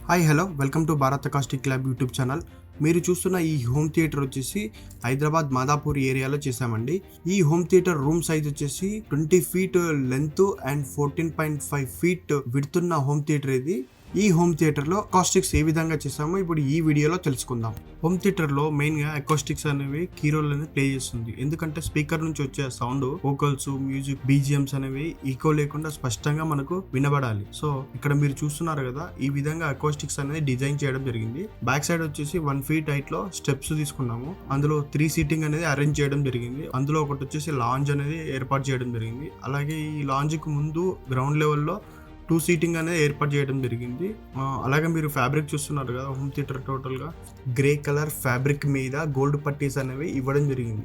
Hi hello welcome to Bharat acoustic club YouTube channel. మీరు చూస్తున్న ఈ హోమ్ థియేటర్ వచ్చేసి హైదరాబాద్ మాదాపూర్ ఏరియాలో చేసామండి. ఈ హోమ్ థియేటర్ రూమ్ సైజ్ వచ్చేసి 20 feet length and 14.5 feet width ఉన్న హోమ్ థియేటర్ ఇది. ఈ హోమ్ థియేటర్లో అకాస్టిక్స్ ఏ విధంగా చేసామో ఇప్పుడు ఈ వీడియోలో తెలుసుకుందాం. హోమ్ థియేటర్లో మెయిన్గా అకాస్టిక్స్ అనేవి కీ రోల్ అనేది ప్లే చేస్తుంది. ఎందుకంటే స్పీకర్ నుంచి వచ్చే సౌండ్, వోకల్స్, మ్యూజిక్, బీజిఎమ్స్ అనేవి ఈకో లేకుండా స్పష్టంగా మనకు వినబడాలి. సో ఇక్కడ మీరు చూస్తున్నారు కదా, ఈ విధంగా అకాస్టిక్స్ అనేది డిజైన్ చేయడం జరిగింది. బ్యాక్ సైడ్ వచ్చేసి 1 ఫీట్ హైట్ లో స్టెప్స్ తీసుకున్నాము. అందులో 3 సీటింగ్ అనేది అరేంజ్ చేయడం జరిగింది. అందులో ఒకటి వచ్చేసి లాంజ్ అనేది ఏర్పాటు చేయడం జరిగింది. అలాగే ఈ లాంజ్ కు ముందు గ్రౌండ్ లెవెల్లో 2 సీటింగ్ అనేది ఏర్పాటు చేయడం జరిగింది. అలాగే మీరు ఫ్యాబ్రిక్ చూస్తున్నారు కదా, హోమ్ థియేటర్ టోటల్ గా గ్రే కలర్ ఫ్యాబ్రిక్ మీద గోల్డ్ పట్టీస్ అనేవి ఇవ్వడం జరిగింది.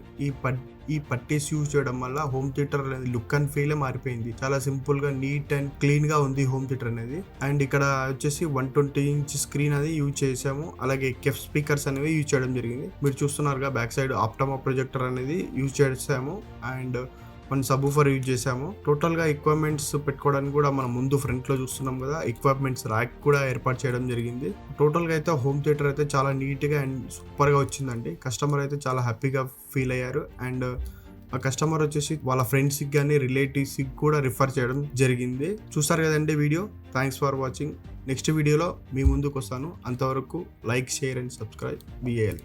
ఈ పట్టీస్ యూజ్ చేయడం వల్ల హోమ్ థియేటర్ అనేది లుక్ అండ్ ఫీల్ మారిపోయింది. చాలా సింపుల్ గా, నీట్ అండ్ క్లీన్ గా ఉంది హోమ్ థియేటర్ అనేది. అండ్ ఇక్కడ వచ్చేసి 120 ఇంచ్ స్క్రీన్ అది యూజ్ చేసాము. అలాగే కెఫ్ స్పీకర్స్ అనేవి యూజ్ చేయడం జరిగింది. మీరు చూస్తున్నారుగా, బ్యాక్ సైడ్ ఆప్టమా ప్రొజెక్టర్ అనేది యూజ్ చేసాము. అండ్ 1 సబ్-వూఫర్ యూజ్ చేసాము. టోటల్ గా ఎక్విప్మెంట్స్ పెట్టుకోవడానికి కూడా మనం ముందు ఫ్రంట్ లో చూస్తున్నాం కదా, ఎక్విప్మెంట్స్ ర్యాక్ కూడా ఏర్పాటు చేయడం జరిగింది. టోటల్ గా అయితే హోమ్ థియేటర్ అయితే చాలా నీట్ గా అండ్ సూపర్ గా వచ్చిందండి. కస్టమర్ అయితే చాలా హ్యాపీగా ఫీల్ అయ్యారు. అండ్ ఆ కస్టమర్ వచ్చేసి వాళ్ళ ఫ్రెండ్స్ కి కానీ రిలేటివ్స్ కి కూడా రిఫర్ చేయడం జరిగింది. చూస్తారు కదండి video. Thanks for watching. Next వీడియోలో మీ ముందుకు వస్తాను. అంతవరకు like, share and subscribe BAL.